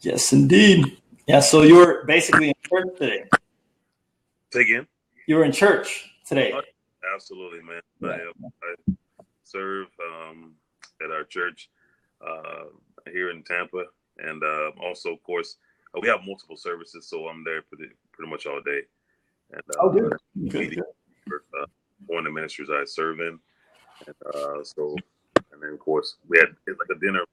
Yes, indeed. Yeah, so you were basically in church today. Say again? You were in church today. Absolutely, man. Yeah. I serve at our church here in Tampa, and also, of course, we have multiple services, so I'm there pretty much all day. And Oh, good. Good. one of the ministries I serve in, and and then of course we had like a dinner.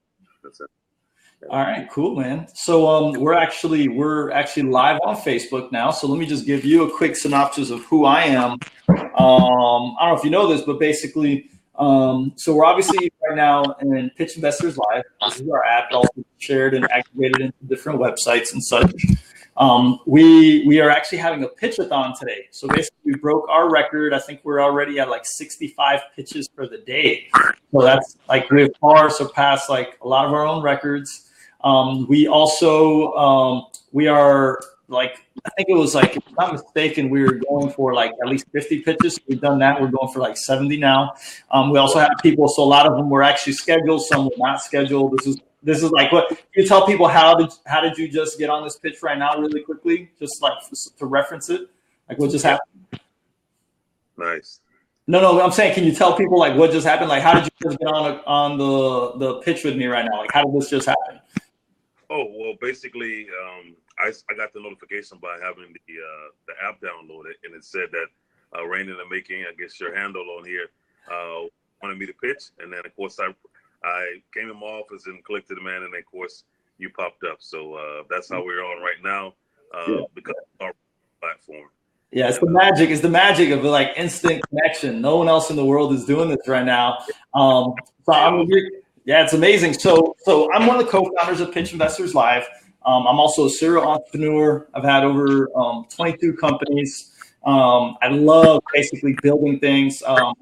All right, cool, man. So we're actually live on Facebook now. So let me just give you a quick synopsis of who I am. I don't know if you know this, but basically, so we're obviously right now in Pitch Investors Live. This is our app, also shared and activated into different websites and such. We are actually having a pitch-a-thon today. So basically, we broke our record. I think we're already at like 65 pitches for the day. So that's like we've far surpassed like a lot of our own records. We also we are like, I think it was like, if I'm not mistaken, we were going for like at least 50 pitches. So we've done that. We're going for like 70 now. We also have people, so a lot of them were actually scheduled, some were not scheduled. This is like, what you tell people, how did you just get on this pitch right now really quickly, just like to reference it, like what just happened? Nice. No, I'm saying, can you tell people like what just happened? Like, how did you just get on the pitch with me right now? Like, how did this just happen? Oh, well, basically, I got the notification by having the app downloaded, and it said that Rain in the Making, I guess your handle on here, wanted me to pitch. And then, of course, I came in my office and clicked to the man, and then, of course, you popped up. So that's how we're on right now because of our platform. Yeah, it's the magic. It's the magic of like instant connection. No one else in the world is doing this right now. Yeah, it's amazing. So I'm one of the co-founders of Pitch Investors Live. I'm also a serial entrepreneur. I've had over 22 companies. I love basically building things. I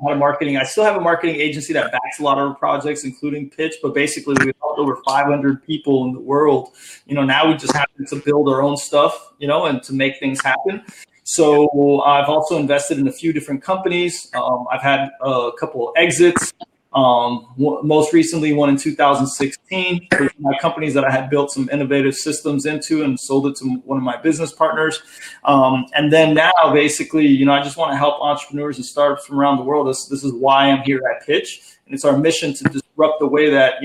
still have a marketing agency that backs a lot of our projects, including Pitch. But basically, we've helped over 500 people in the world. Now we just happen to build our own stuff, and to make things happen. So I've also invested in a few different companies. I've had a couple of exits. Most recently, one in 2016, with my companies that I had built some innovative systems into and sold it to one of my business partners. And then now, basically, I just want to help entrepreneurs and startups from around the world. This is why I'm here at Pitch. And it's our mission to disrupt the way that,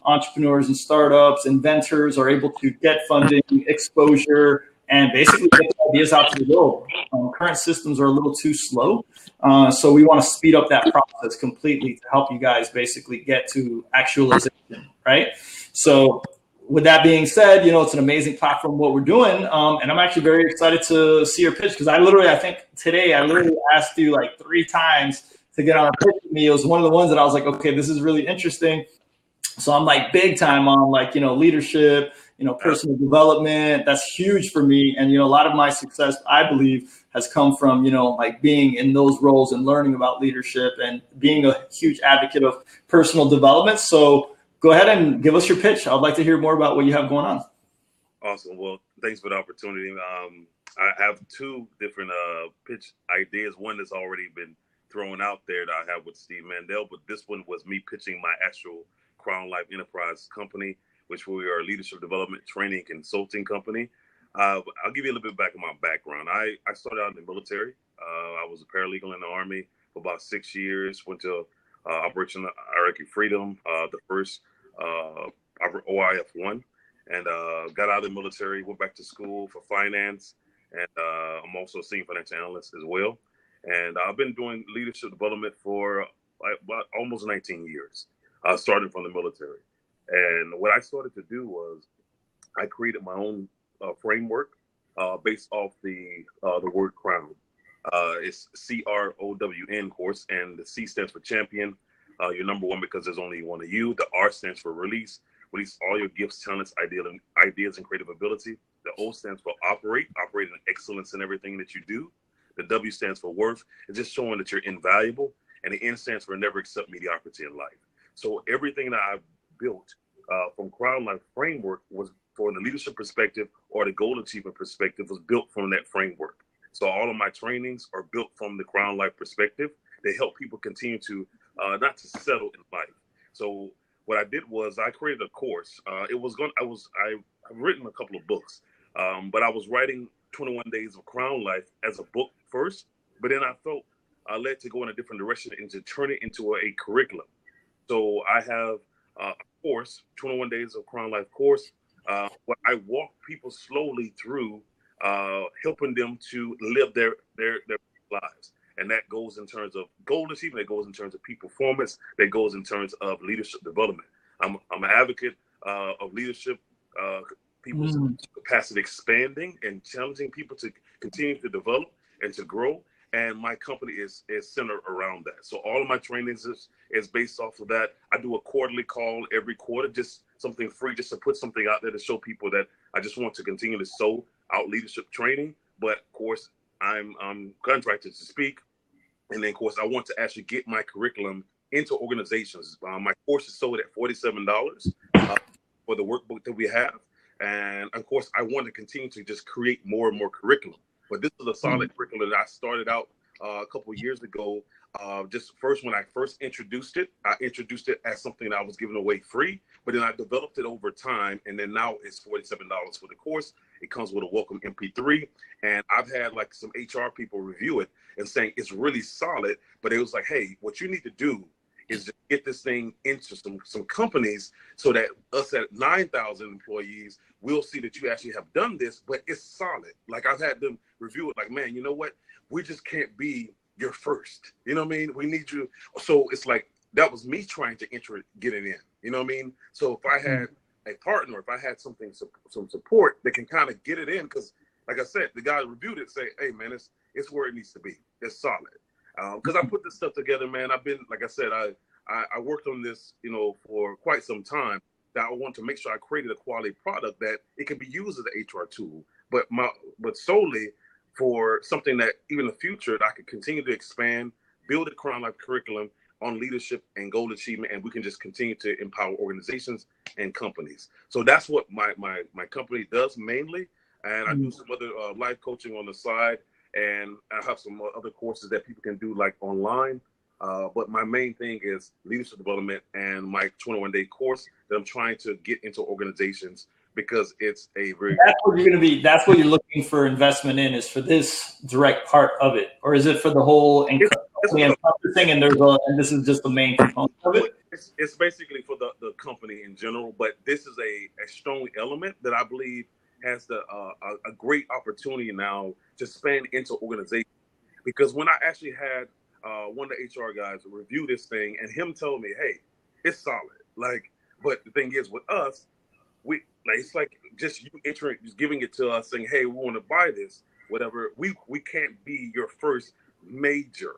entrepreneurs and startups, inventors are able to get funding, exposure, and basically get ideas out to the world. Current systems are a little too slow. So we want to speed up that process completely to help you guys basically get to actualization, right? So with that being said, it's an amazing platform, what we're doing. And I'm actually very excited to see your pitch, because I think today I asked you like 3 times to get on a pitch with me. It was one of the ones that I was like, okay, this is really interesting. So I'm like big time on like, leadership, personal development. That's huge for me. And, a lot of my success, I believe, has come from, like being in those roles and learning about leadership and being a huge advocate of personal development. So go ahead and give us your pitch. I'd like to hear more about what you have going on. Awesome. Well, thanks for the opportunity. I have 2 different pitch ideas. One that's already been thrown out there that I have with Steve Mandel, but this one was me pitching my actual Crown Life Enterprise company, which we are a leadership development training consulting company. I'll give you a little bit back of my background. I started out in the military. I was a paralegal in the Army for about 6 years, went to Operation Iraqi Freedom, the first OIF-1, and got out of the military, went back to school for finance, and I'm also a senior financial analyst as well. And I've been doing leadership development for about almost 19 years, starting from the military. And what I started to do was I created my own framework based off the word crown. It's CROWN course, and the C stands for champion. You're number one because there's only one of you. The R stands for release all your gifts, talents, ideas, and creative ability. The O stands for operate in excellence in everything that you do. The W stands for worth. It's just showing that you're invaluable. And the N stands for never accept mediocrity in life. So everything that I've built from Crown Life Framework was, for the leadership perspective or the goal achievement perspective, was built from that framework. So all of my trainings are built from the Crown Life perspective. They help people continue to not to settle in life. So what I did was I created a course. I've written a couple of books, but I was writing 21 Days of Crown Life as a book first, but then I felt led to go in a different direction and to turn it into a curriculum. So I have a course, 21 Days of Crown Life course, where I walk people slowly through helping them to live their lives. And that goes in terms of goal achievement, that goes in terms of peak performance, that goes in terms of leadership development. I'm an advocate of leadership, people's capacity expanding and challenging people to continue to develop and to grow. And my company is centered around that. So all of my trainings is based off of that. I do a quarterly call every quarter, just something free, just to put something out there to show people that I just want to continue to sow out leadership training. But of course, I'm contracted to speak. And then, of course, I want to actually get my curriculum into organizations. My course is sold at $47 for the workbook that we have. And, of course, I want to continue to just create more and more curriculum. But this is a solid curriculum that I started out a couple of years ago. Just first, when I first introduced it, I introduced it as something that I was giving away free. But then I developed it over time. And then now it's $47 for the course. It comes with a welcome MP3. And I've had like some HR people review it and saying it's really solid. But it was like, hey, what you need to do is just get this thing into some companies so that us at 9,000 employees will see that you actually have done this, but it's solid. Like I've had them review it like, man, you know what? We just can't be your first. You know what I mean? We need you. So it's like, that was me trying to get it in. You know what I mean? So if I had a partner, if I had some support that can kind of get it in, because like I said, the guy who reviewed it say, hey man, it's where it needs to be. It's solid. Because I put this stuff together, man. I've been, like I said, I worked on this, for quite some time. That I want to make sure I created a quality product that it can be used as an HR tool, but solely for something that even in the future that I could continue to expand, build a Crown Life curriculum on leadership and goal achievement, and we can just continue to empower organizations and companies. So that's what my company does mainly, and I do some other life coaching on the side. And I have some other courses that people can do like online. But my main thing is leadership development and my 21-day course that I'm trying to get into organizations because it's a very... That's what you're looking for investment in, is for this direct part of it? Or is it for the whole encompassing and this is just the main component of it? It's basically for the company in general, but this is a strong element that I believe has a great opportunity now to span into organizations. Because when I actually had one of the HR guys review this thing and him telling me, hey, it's solid. Like, but the thing is with us, it's like just you just giving it to us saying, hey, we want to buy this, whatever. We can't be your first major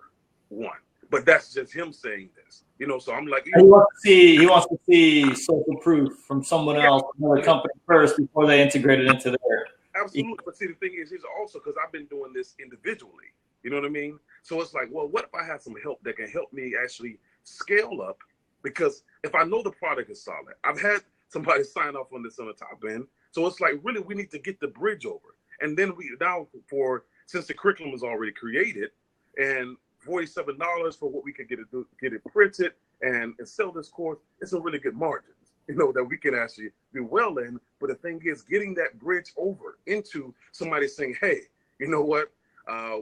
one. But that's just him saying this. So I'm like, he wants to see social proof from someone else, another company first before they integrate it into their. Absolutely. But see, the thing is also because I've been doing this individually. You know what I mean? So it's like, well, what if I have some help that can help me actually scale up? Because if I know the product is solid, I've had somebody sign off on this on the top end. So it's like, really, we need to get the bridge over. And then since the curriculum is already created and $47 for what we could get it printed and sell this course, it's a really good margins, that we can actually do well in. But the thing is, getting that bridge over into somebody saying, hey, you know what?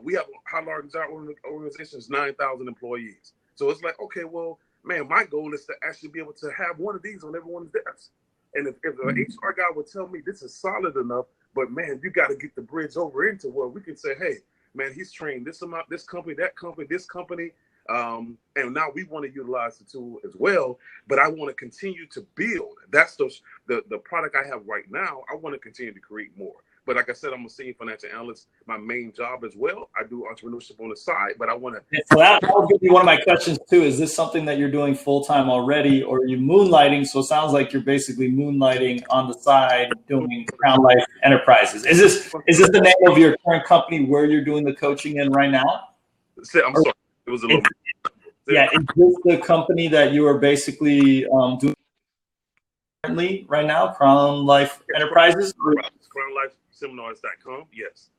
We have, how large is our organization? Is 9,000 employees. So it's like, okay, well, man, my goal is to actually be able to have one of these on everyone's desk. And if an HR guy would tell me this is solid enough, but man, you got to get the bridge over into where we can say, hey, man, he's trained this amount, this company, that company, this company. And now we want to utilize the tool as well, but I want to continue to build. That's the product I have right now. I want to continue to create more. But like I said, I'm a senior financial analyst. My main job as well. I do entrepreneurship on the side, but I want to. So that would be one of my questions too. Is this something that you're doing full time already, or are you moonlighting? So it sounds like you're basically moonlighting on the side, doing Crown Life Enterprises. Is this the name of your current company where you're doing the coaching in right now? I'm sorry, it was a little. Yeah, is this the company that you are basically doing currently right now, Crown Life Enterprises? CrownLifeSeminars.com. Yes,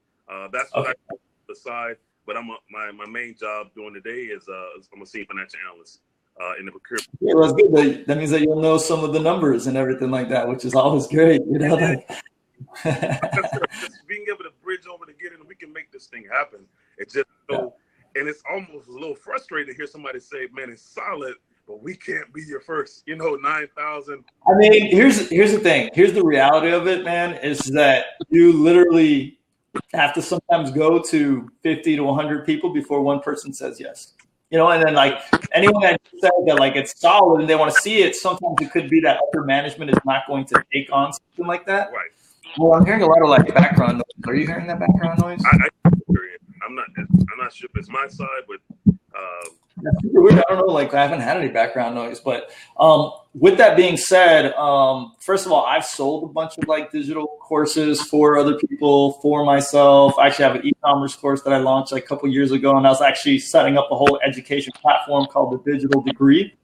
that's what I do on the side. But my main job during the day is I'm a senior financial analyst in the procurement. Yeah, well, that's good. That means that you'll know some of the numbers and everything like that, which is always great. Like, just being able to bridge over to get in, we can make this thing happen. It's just so, and it's almost a little frustrating to hear somebody say, "Man, it's solid, but we can't be your first." 9,000. I mean, here's the thing. Here's the reality of it, man. Is that you literally have to sometimes go to 50 to 100 people before one person says yes. And then like anyone that said that like it's solid and they want to see it, sometimes it could be that upper management is not going to take on something like that. Right. Well, I'm hearing a lot of like background noise. Are you hearing that background noise? I'm not sure if it's my side, but that's super weird. I don't know. Like I haven't had any background noise, but with that being said, first of all, I've sold a bunch of like digital courses for other people, for myself. I actually have an e-commerce course that I launched like a couple years ago, and I was actually setting up a whole education platform called the Digital Degree.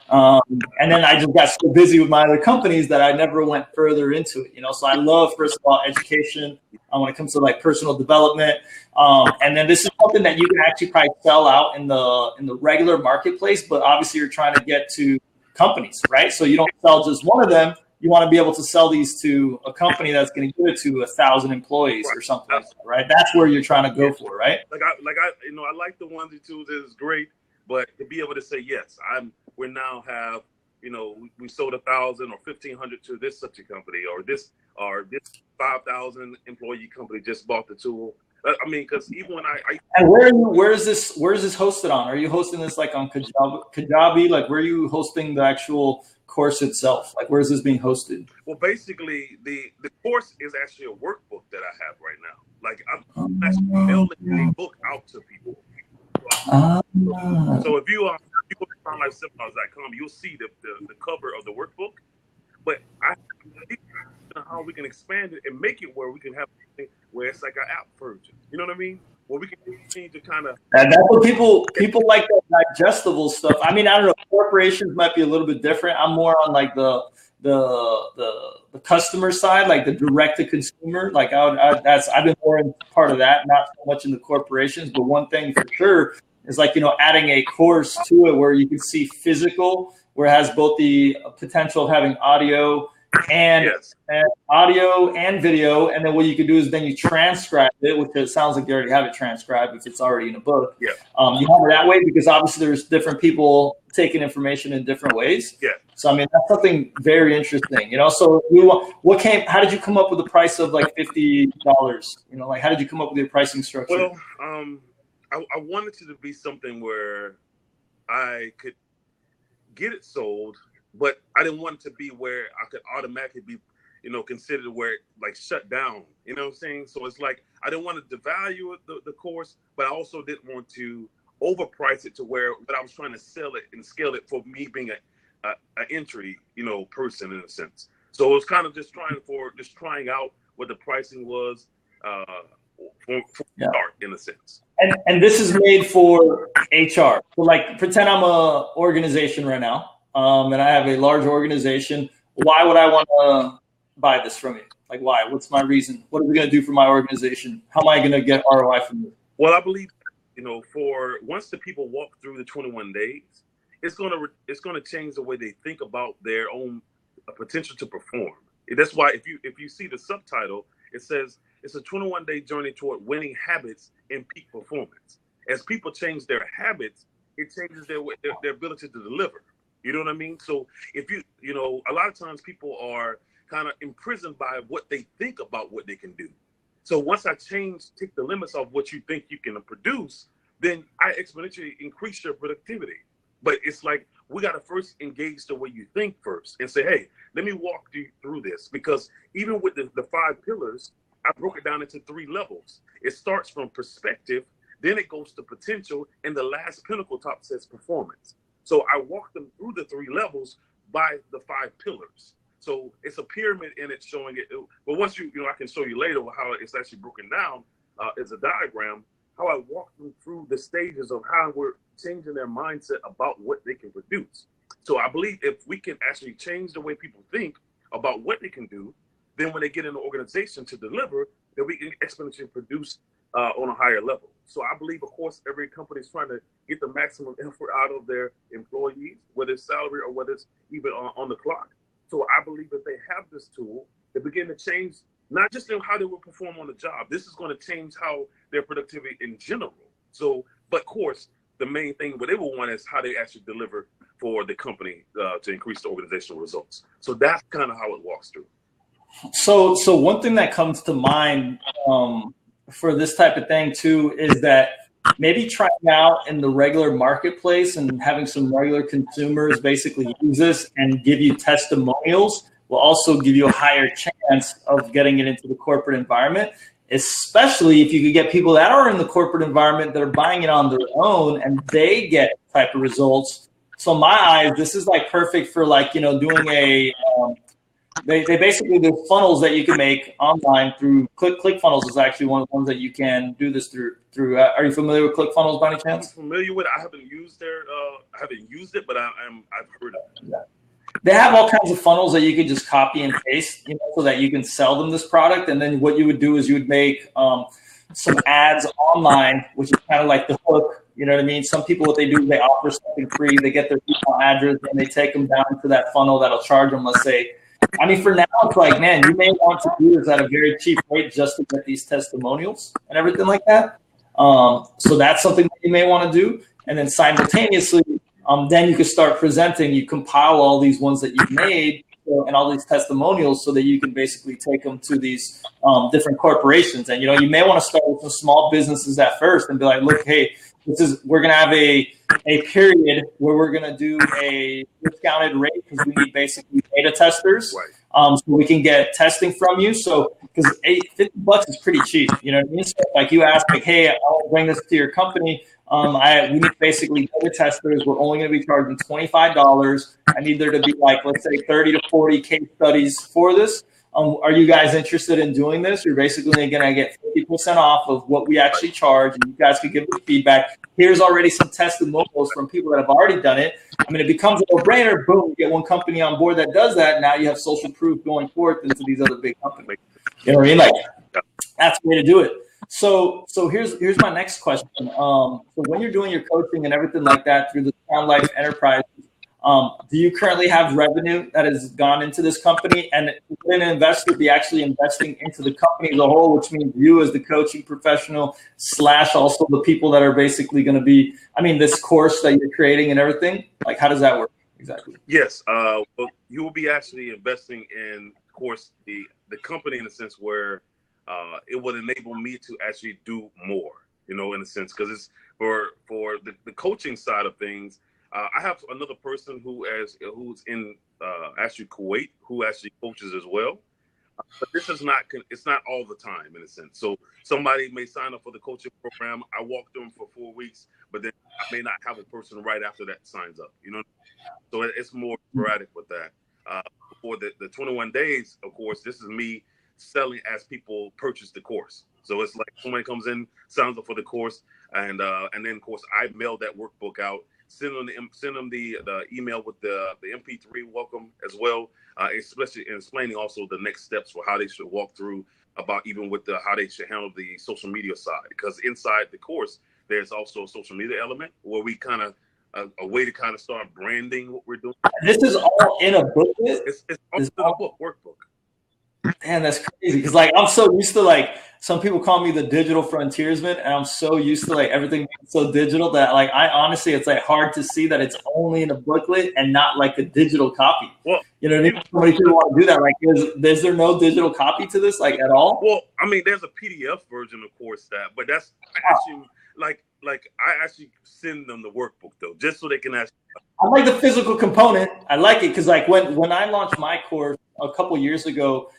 And then I just got so busy with my other companies that I never went further into it. So I love, first of all, education when it comes to like personal development. And then this is something that you can actually probably sell out in the regular marketplace, but obviously you're trying to get to companies, right? So you don't sell just one of them. You want to be able to sell these to a company that's going to give it to 1,000 employees or something like that, right? That's where you're trying to go for, right? I like the onesie twos is great, but to be able to say yes, we now have we sold 1,000 or 1,500 to this such a company, or this 5,000 employee company just bought the tool. I mean, because even when and where is this hosted on? Are you hosting this like on Kajabi? Like, where are you hosting the actual course itself? Like, where is this being hosted? Well, basically, the course is actually a workbook that I have right now. Like, I'm actually mailing a book out to people. So if you go to FarmLifeSeminars.com, you'll see the cover of the workbook. But I think how we can expand it and make it where we can have where it's like an app version. You know what I mean? Where we can continue to kind of. And that's what people like, that digestible stuff. I mean, I don't know. Corporations might be a little bit different. I'm more on like the customer side, like the direct to consumer. Like I've been more in part of that, not so much in the corporations. But one thing for sure is like adding a course to it where you can see physical, where it has both the potential of having audio and audio and video, and then what you can do is then you transcribe it, which it sounds like you already have it transcribed if it's already in a book. Yeah. You have it that way because obviously there's different people taking information in different ways. Yeah. So I mean that's something very interesting. So how did you come up with the price of like $50? Like how did you come up with your pricing structure? Well, I wanted it to be something where I could get it sold, but I didn't want it to be where I could automatically be, considered where it like shut down. You know what I'm saying? So it's like I didn't want to devalue the course, but I also didn't want to overprice it to where I was trying to sell it and scale it for me being an entry, person in a sense. So it was kind of just trying out what the pricing was for start in a sense. And this is made for HR. So like pretend I'm a organization right now. And I have a large organization. Why would I want to buy this from you? Like, why? What's my reason? What are we going to do for my organization? How am I going to get ROI from you? Well, I believe, for once the people walk through the 21 days, it's going to change the way they think about their own potential to perform. That's why if you see the subtitle, it says it's a 21-day journey toward winning habits and peak performance. As people change their habits, it changes their ability to deliver. You know what I mean? So if a lot of times people are kind of imprisoned by what they think about what they can do. So once I take the limits of what you think you can produce, then I exponentially increase your productivity. But it's like, we got to first engage the way you think first and say, hey, let me walk you through this. Because even with the 5 pillars, I broke it down into 3 levels. It starts from perspective, then it goes to potential, and the last pinnacle top says performance. So I walk them through the 3 levels by the 5 pillars. So it's a pyramid and it's showing it. But once I can show you later how it's actually broken down as a diagram, how I walk them through the stages of how we're changing their mindset about what they can produce. So I believe if we can actually change the way people think about what they can do, then when they get in the organization to deliver, then we can exponentially produce on a higher level. So I believe, of course, every company is trying to get the maximum effort out of their employees, whether it's salary or whether it's even on the clock. So I believe if they have this tool, they begin to change not just in how they will perform on the job. This is going to change how their productivity in general. So, but of course, the main thing what they will want is how they actually deliver for the company to increase the organizational results. So that's kind of how it walks through. So one thing that comes to mind for this type of thing too is that maybe trying out in the regular marketplace and having some regular consumers basically use this and give you testimonials will also give you a higher chance of getting it into the corporate environment, especially if you could get people that are in the corporate environment that are buying it on their own and they get type of results. So in my eyes, this is like perfect for like, doing a they basically do funnels that you can make online through ClickFunnels is actually one of the ones that you can do this through. Are you familiar with ClickFunnels by any chance? I'm familiar with it. I haven't used it, but I've heard of it. Yeah. They have all kinds of funnels that you can just copy and paste, so that you can sell them this product. And then what you would do is you would make some ads online, which is kind of like the hook. You know what I mean? Some people, what they do is they offer something free. They get their email address and they take them down to that funnel that'll charge them, let's say. I mean, for now, it's like, man, you may want to do this at a very cheap rate just to get these testimonials and everything like that. So that's something that you may want to do. And then simultaneously, then you can start presenting. You compile all these ones that you've made and all these testimonials so that you can basically take them to these different corporations. And, you may want to start with some small businesses at first and be like, look, hey, we're going to have a period where we're going to do a discounted rate because we need basically beta testers. Right. So we can get testing from you. So because $50 is pretty cheap, you know what I mean? So like you ask, like, hey, I'll bring this to your company. We need basically beta testers. We're only going to be charging $25. I need there to be like, let's say 30 to 40 case studies for this. Are you guys interested in doing this? You're basically going to get 50% off of what we actually charge, and you guys can give us feedback. Here's already some testimonials from people that have already done it. I mean, it becomes a no-brainer. Boom, you get one company on board that does that. Now you have social proof going forth into these other big companies. You know what I mean? Like, that's the way to do it. So here's my next question. So when you're doing your coaching and everything like that through the Sound Life Enterprise, do you currently have revenue that has gone into this company? And would an investor be actually investing into the company as a whole, which means you as the coaching professional / also the people that are basically going to be, this course that you're creating and everything? Like, how does that work exactly? Yes. Well, you will be actually investing in, of course, the company in a sense where it would enable me to actually do more, in a sense, because it's for the coaching side of things. I have another person who's in actually Kuwait who actually coaches as well, but this is it's not all the time in a sense. So somebody may sign up for the coaching program. I walk them for 4 weeks, but then I may not have a person right after that signs up. So it's more sporadic with that. For the 21 days, of course, this is me selling as people purchase the course. So it's like somebody comes in, signs up for the course, and then of course I mail that workbook out. Send them the email with the MP3 welcome as well, especially explaining also the next steps for how they should walk through about even with how they should handle the social media side. Because inside the course, there's also a social media element where we kind of a way to kind of start branding what we're doing. This is all in a booklet? It's all in a workbook. Man, that's crazy. Because like I'm so used to like some people call me the digital frontiersman, and I'm so used to like everything being so digital that like I honestly it's like hard to see that it's only in a booklet and not like a digital copy. Well, you know what I mean? So many people want to do that. Like, is there no digital copy to this like at all? Well, there's a PDF version, of course, but that's actually like I actually send them the workbook though, just so they can actually. I like the physical component. I like it because like when I launched my course a couple years ago.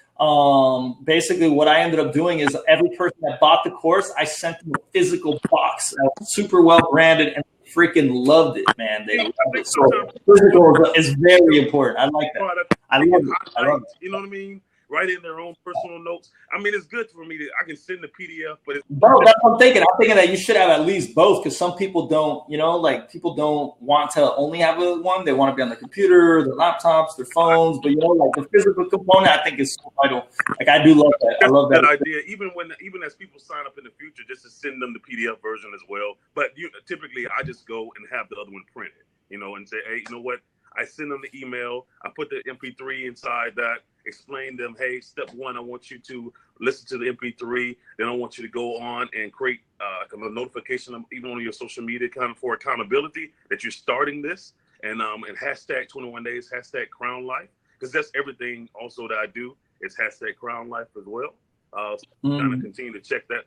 Basically what I ended up doing is every person that bought the course, I sent them a physical box that was super well branded and freaking loved it, man. They loved it. So physical is very important. I like that. I love it. You know what I mean? write in their own personal notes. I mean, it's good for me I can send the PDF, but bro, that's what I'm thinking. I'm thinking that you should have at least both, because some people don't, like people don't want to only have one. They want to be on the computer, their laptops, their phones. But like the physical component, I think is so vital. Like I do love that. I love that idea. Even as people sign up in the future, just to send them the PDF version as well. But typically, I just go and have the other one printed, and say, hey, you know what? I send them the email. I put the MP3 inside that. Explain them, hey, step one, I want you to listen to the MP3. Then I want you to go on and create a notification, even on your social media, kind of for accountability that you're starting this, and hashtag 21 days, hashtag Crown Life, because that's everything also that I do is hashtag Crown Life as well. So kind of continue to check that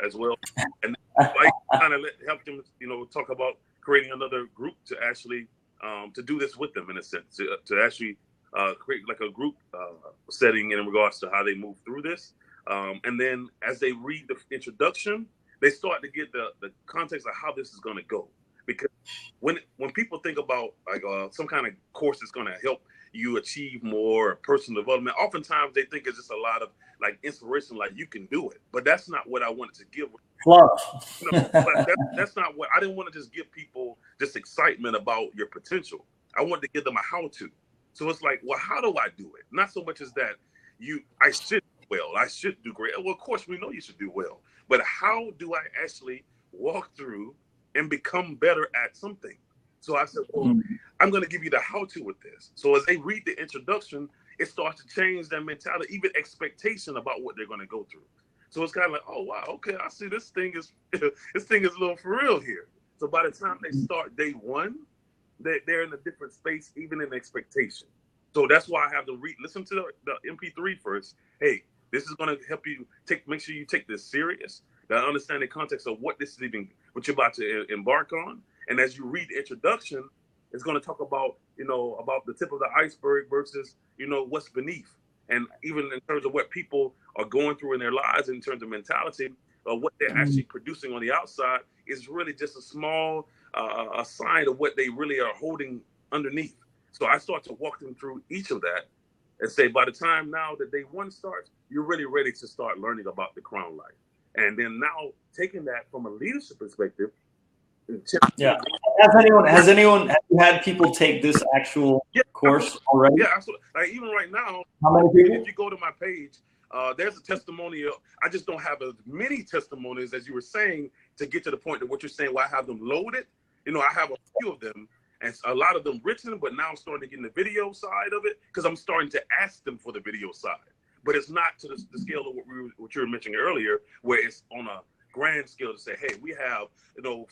as well, and like kind of help them, talk about creating another group to actually to do this with them in a sense, to actually create like a group setting in regards to how they move through this. And then as they read the introduction, they start to get the context of how this is going to go. Because when people think about like some kind of course that's going to help you achieve more personal development, oftentimes they think it's just a lot of like inspiration, like you can do it. But that's not what I wanted to give. That's not what I didn't want to just give people just excitement about your potential. I wanted to give them a how-to. So it's like, well, how do I do it? Not so much as that I should do well, I should do great. Well, of course, we know you should do well. But how do I actually walk through and become better at something? So I said, well, I'm going to give you the how-to with this. So as they read the introduction, it starts to change their mentality, even expectation about what they're going to go through. So it's kind of like, oh, wow, okay, I see this thing is a little for real here. So by the time they start day one, they're in a different space, even in expectation. So that's why I have to listen to the MP3 first. Hey, this is going to help you make sure you take this serious. That understand the context of what this is what you're about to embark on. And as you read the introduction, it's going to talk about, about the tip of the iceberg versus, what's beneath. And even in terms of what people are going through in their lives, in terms of mentality, or what they're actually producing on the outside is really just a small a sign of what they really are holding underneath. So I start to walk them through each of that and say, by the time now that day one starts, you're really ready to start learning about the Crown Life. And then now taking that from a leadership perspective. Yeah. Have you had people take this actual course already? Yeah, absolutely. Like even right now, how many people? If you go to my page, there's a testimonial. I just don't have as many testimonies as you were saying to get to the point of what you're saying. Where I have them loaded. I have a few of them, and a lot of them written. But now I'm starting to get in the video side of it because I'm starting to ask them for the video side. But it's not to the scale of what you were mentioning earlier, where it's on a grand scale to say, hey, we have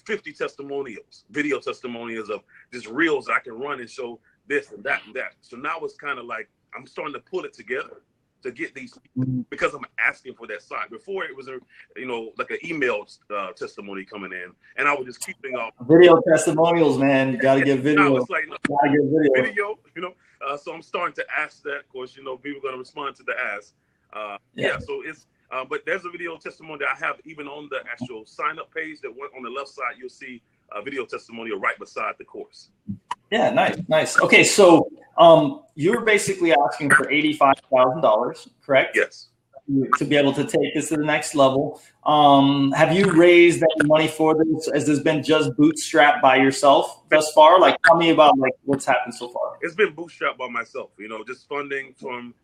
50 testimonials, video testimonials of just reels I can run and show this and that and that. So now it's kind of like I'm starting to pull it together to get these people because I'm asking for that side. Before it was like an email testimony coming in, and I was just keeping off video testimonials. Man, you gotta get video. Now it's like video. So I'm starting to ask that. Of course, people are going to respond to the ask. So it's. But there's a video testimony that I have even on the actual sign-up page that went on the left side. You'll see a video testimonial right beside the course. Yeah, nice. Okay, so you're basically asking for $85,000, correct? Yes. To be able to take this to the next level. Have you raised any money for this? Has this been just bootstrapped by yourself thus far? Like, tell me about what's happened so far. It's been bootstrapped by myself. Just funding from.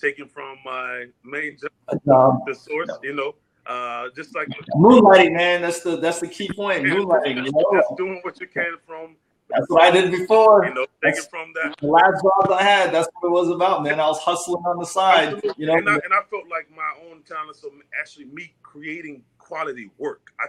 Taking from my main job, the source, just like moonlighting, man. That's the key point. Moonlighting, just doing what you can from. That's what I did before. Taking from that. The last job I had, that's what it was about, man. I was hustling on the side, and I felt like my own talent. So actually, me creating quality work. I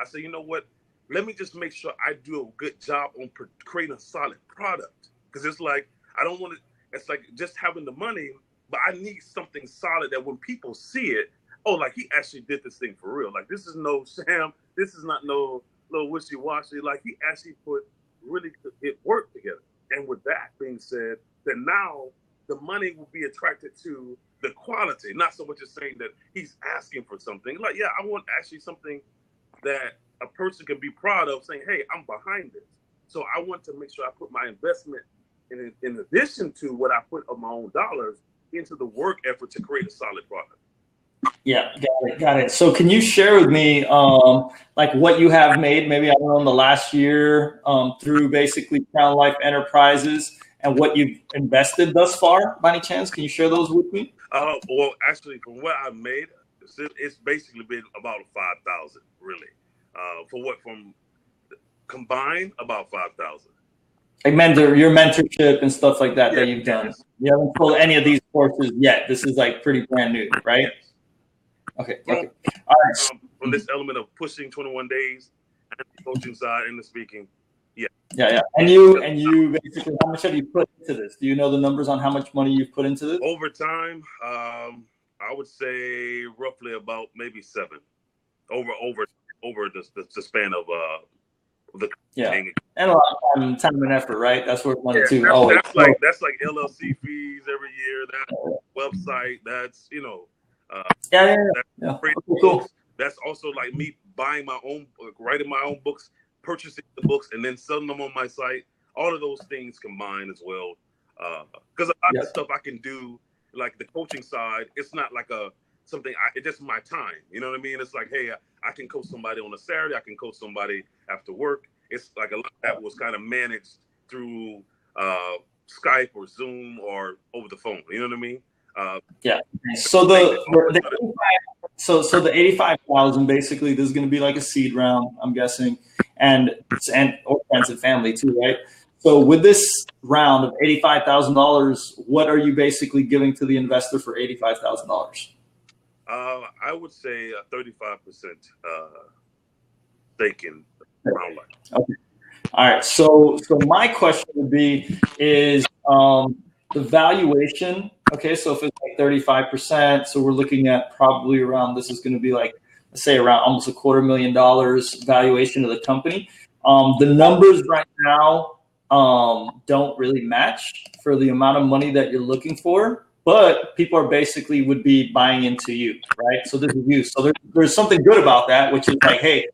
said, you know what? Let me just make sure I do a good job on creating a solid product, because it's like I don't want to. It's like just having the money. But I need something solid that when people see it, like he actually did this thing for real. Like this is no sham. This is not no little wishy-washy. Like he actually put really it work together. And with that being said, then now the money will be attracted to the quality, not so much as saying that he's asking for something. Like, yeah, I want actually something that a person can be proud of, saying, hey, I'm behind this. So I want to make sure I put my investment in addition to what I put of my own dollars, into the work effort to create a solid product. Yeah, got it. So can you share with me, like what you have made, maybe I don't know, in the last year, through basically Crown Life Enterprises and what you've invested thus far, by any chance? Can you share those with me? Well, actually, from what I've made, it's basically been about 5,000, really. From combined, about 5,000. Like your mentorship and stuff like that, Yeah, that you've done. yes. You haven't sold any of these courses yet. This is like pretty brand new, right? Yes. Okay. Well, Okay. All right. From this element of pushing 21 days and the coaching side and the speaking. Yeah. Yeah. And you basically, how much have you put into this? Do you know the numbers on how much money you've put into this? Over time, I would say roughly about maybe 7 over the span of the and a lot of time and effort, right? That's worth money too. That's like LLC fees every year. That website. That's Okay, cool. That's also like me buying my own, writing my own books, purchasing the books, and then selling them on my site. All of those things combined as well. Because a lot of stuff I can do, like the coaching side, it's not like it's just my time. You know what I mean? It's like, hey, I can coach somebody on a Saturday. I can coach somebody after work. It's like a lot of that was kind of managed through Skype or Zoom or over the phone. You know what I mean? So the 85,000 basically, this is going to be like a seed round, I'm guessing, and or friends and family too, right? So with this round of $85,000, what are you basically giving to the investor for $85,000? I would say 35% stake in Crown Life. Okay. All right. So my question would be is the valuation. Okay. So if it's like 35%, so we're looking at probably around, this is going to be like, let's say around almost $250,000 valuation of the company. The numbers right now don't really match for the amount of money that you're looking for, but people are basically would be buying into you, right? So this is you. So there's something good about that, which is like, hey,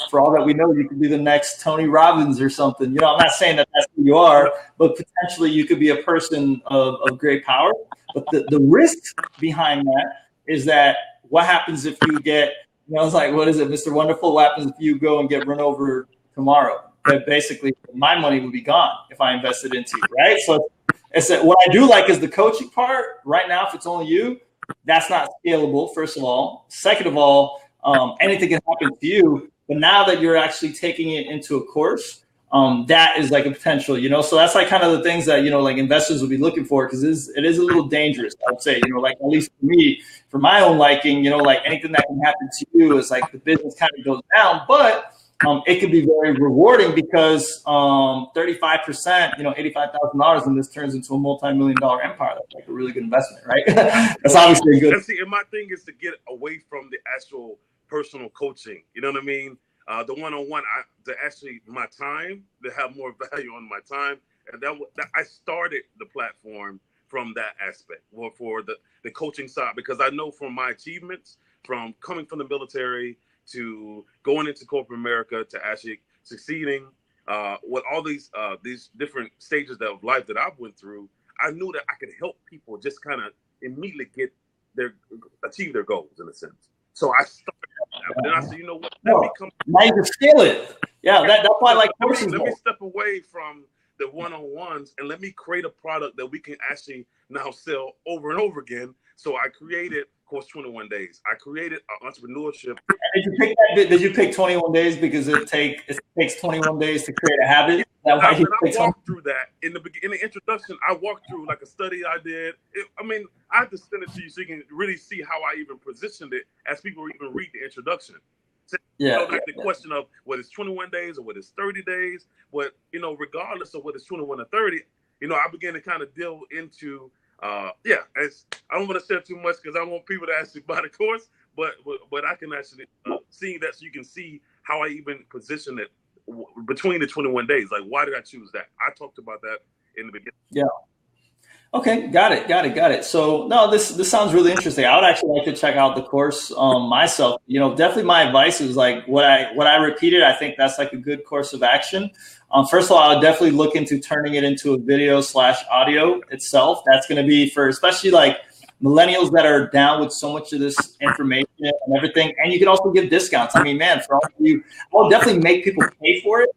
for all that we know, you could be the next Tony Robbins or something. I'm not saying that that's who you are, but potentially you could be a person of great power. But the risk behind that is that what happens if you get, it's like, what is it, Mr. Wonderful? What happens if you go and get run over tomorrow? But basically, my money would be gone if I invested into you, right? So it's what I do like is the coaching part. Right now, if it's only you, that's not scalable, first of all. Second of all, anything can happen to you. But now that you're actually taking it into a course, that is like a potential, So that's like kind of the things that, like investors will be looking for, because it is a little dangerous, I would say, like at least for me, for my own liking, like anything that can happen to you is like the business kind of goes down. But it could be very rewarding because 35%, $85,000, and this turns into a multi-million-dollar empire. That's like a really good investment, right? That's obviously a good. And my thing is to get away from the actual personal coaching. You know what I mean? The one-on-one, my time, to have more value on my time, and I started the platform from that aspect, or for the coaching side, because I know from my achievements, from coming from the military to going into corporate America to actually succeeding with all these different stages of life that I've went through, I knew that I could help people just kind of immediately achieve their goals in a sense. So I started, but then I said, you know what? Now you can scale it. Yeah, that's why I like coaching. Let me step away from the one-on-ones and let me create a product that we can actually now sell over and over again. So I created Course 21 Days. I created entrepreneurship. Did you pick 21 days because it takes 21 days to create a habit? I walked through that in the introduction. I walked through like a study I did. I have to send it to you so you can really see how I even positioned it as people even read the introduction. So, the question of whether it's 21 days or whether it's 30 days, but regardless of whether it's 21 or 30, I began to kind of delve into. I don't want to say too much because I want people to actually buy the course, but I can actually see that so you can see how I even position it between the 21 days. Like, why did I choose that? I talked about that in the beginning. Yeah. Okay, got it. So no, this sounds really interesting. I would actually like to check out the course myself. Definitely my advice is like what I repeated. I think that's like a good course of action. First of all, I would definitely look into turning it into a video slash audio itself. That's going to be for especially like millennials that are down with so much of this information and everything. And you can also give discounts. I mean, man, for all of you, I will definitely make people pay for it.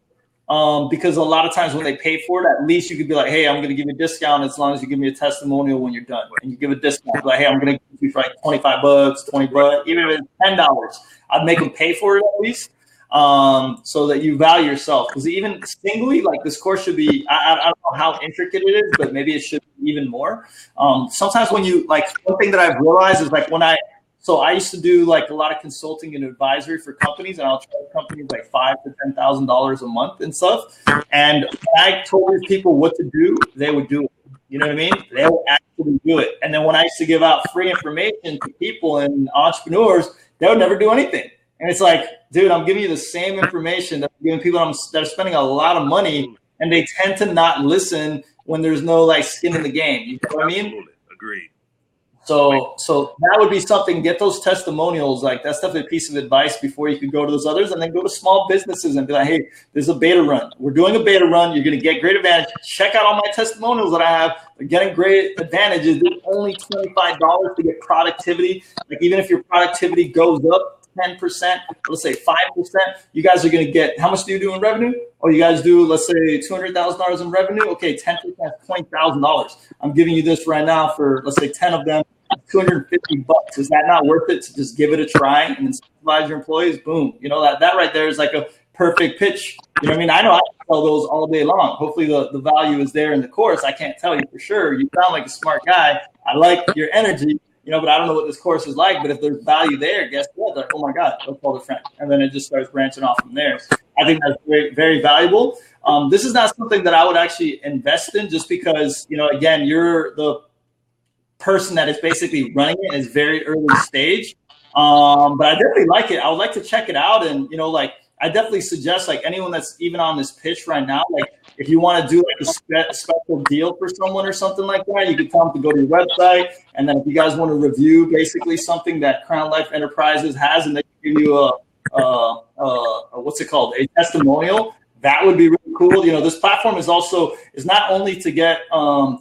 Because a lot of times when they pay for it, at least you could be like, hey, I'm going to give you a discount as long as you give me a testimonial when you're done. And you give a discount. Like, hey, I'm going to give you for like $25, $20, even if it's $10. I'd make them pay for it at least so that you value yourself. Because even singly, like this course should be, I don't know how intricate it is, but maybe it should be even more. Sometimes when you, like one thing that I've realized is like so I used to do like a lot of consulting and advisory for companies, and I'll charge companies like $5,000 to $10,000 a month and stuff. And when I told these people what to do, they would do it. You know what I mean? They would actually do it. And then when I used to give out free information to people and entrepreneurs, they would never do anything. And it's like, dude, I'm giving you the same information that I'm giving people that are spending a lot of money, and they tend to not listen when there's no like skin in the game. You know what I mean? Absolutely. Agreed. So that would be something. Get those testimonials. Like that's definitely a piece of advice before you could go to those others, and then go to small businesses and be like, hey, there's a beta run. We're doing a beta run. You're going to get great advantage. Check out all my testimonials that I have. They're getting great advantages. There's only $25 to get productivity. Like even if your productivity goes up 10%, let's say 5%, you guys are going to get, how much do you do in revenue? Oh, you guys do, let's say $200,000 in revenue. Okay, 10% is $20,000. I'm giving you this right now for, let's say 10 of them. $250. Is that not worth it to just give it a try and incentivize your employees? Boom. That right there is like a perfect pitch. You know what I mean? I know I can sell those all day long. Hopefully the value is there in the course. I can't tell you for sure. You sound like a smart guy. I like your energy, but I don't know what this course is like. But if there's value there, guess what? Like, oh my God, let's call a friend. And then it just starts branching off from there. I think that's very, very valuable. This is not something that I would actually invest in just because, again, you're the person that is basically running it is very early stage. But I definitely like it. I would like to check it out. And, I definitely suggest like anyone that's even on this pitch right now, like if you want to do like a special deal for someone or something like that, you can tell them to go to your website. And then if you guys want to review basically something that Crown Life Enterprises has, and they give you what's it called? A testimonial. That would be really cool. This platform is not only to get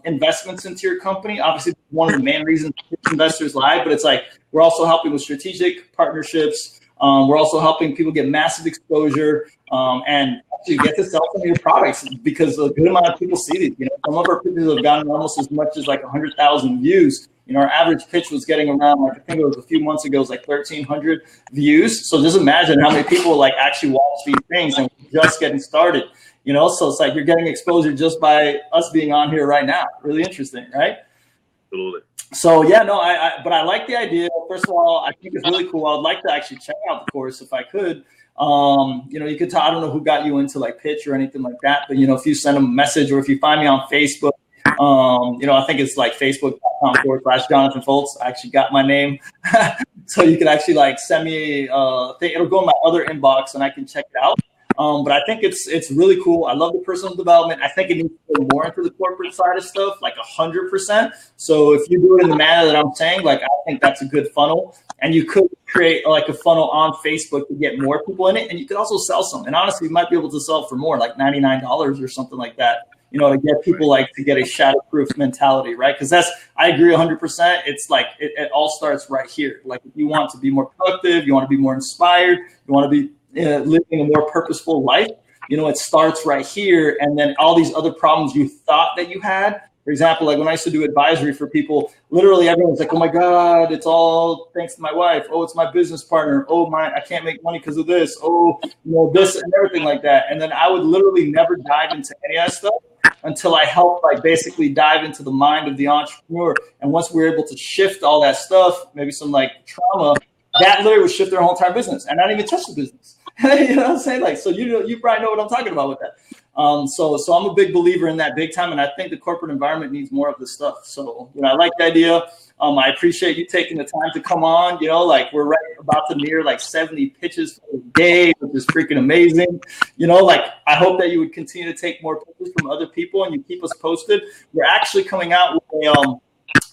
investments into your company. Obviously, one of the main reasons to pitch investors live, but it's like we're also helping with strategic partnerships. We're also helping people get massive exposure and actually get to sell some of your products because a good amount of people see these. Some of our pitches have gotten almost as much as like 100,000 views. Our average pitch was getting around, like I think it was a few months ago, it was like 1,300 views. So just imagine how many people like actually watch these things, and we're just getting started. So it's like you're getting exposure just by us being on here right now. Really interesting, right? Absolutely. So yeah, no, but I like the idea. First of all, I think it's really cool. I'd like to actually check out the course if I could. You could tell, I don't know who got you into like pitch or anything like that, but if you send them a message or if you find me on Facebook, I think it's like facebook.com/Jonathan Foltz. I actually got my name. So you can actually like send me thing. It'll go in my other inbox and I can check it out. But I think it's really cool. I love the personal development. I think it needs to go more into the corporate side of stuff, like 100%. So if you do it in the manner that I'm saying, like I think that's a good funnel. And you could create like a funnel on Facebook to get more people in it. And you could also sell some. And honestly, you might be able to sell for more, like $99 or something like that. To get people like to get a shadow-proof mentality, right? Because I agree 100%. It's like it all starts right here. Like if you want to be more productive, you want to be more inspired, you want to be living a more purposeful life, it starts right here. And then all these other problems you thought that you had, for example, like when I used to do advisory for people, literally everyone's like, oh my God, it's all thanks to my wife. Oh, it's my business partner. Oh, I can't make money because of this. Oh, this and everything like that. And then I would literally never dive into any of that stuff until I helped like basically dive into the mind of the entrepreneur. And once we were able to shift all that stuff, maybe some like trauma, that literally would shift their whole entire business and not even touch the business. You know what I'm saying? Like, so you probably know what I'm talking about with that. So I'm a big believer in that big time. And I think the corporate environment needs more of this stuff. So, I like the idea. I appreciate you taking the time to come on, like we're right about to near like 70 pitches for day, which is freaking amazing. You know, like I hope that you would continue to take more pictures from other people and you keep us posted. We're actually coming out with a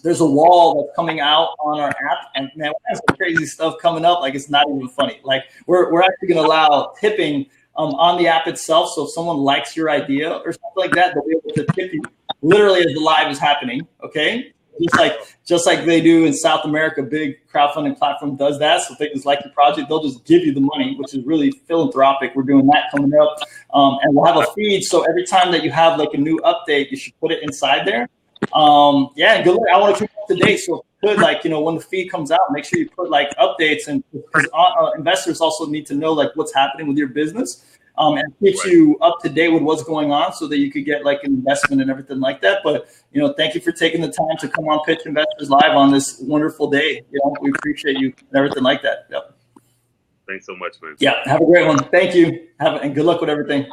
there's a wall that's coming out on our app, and man, we have some crazy stuff coming up. Like it's not even funny. Like we're actually going to allow tipping on the app itself. So if someone likes your idea or something like that, they'll be able to tip you literally as the live is happening. Okay, just like they do in South America, big crowdfunding platform does that. So if they just like your project, they'll just give you the money, which is really philanthropic. We're doing that coming up, and we'll have a feed. So every time that you have like a new update, you should put it inside there. Yeah, good luck. I want to keep up to date. So if you could, like, you know, when the feed comes out, make sure you put like updates, and because investors also need to know like what's happening with your business, and keeps you up to date with what's going on so that you could get like an investment and everything like that. But, you know, thank you for taking the time to come on Pitch Investors Live on this wonderful day. You know, we appreciate you and everything like that. Yep. Thanks so much, man. Yeah. Have a great one. Thank you. And good luck with everything.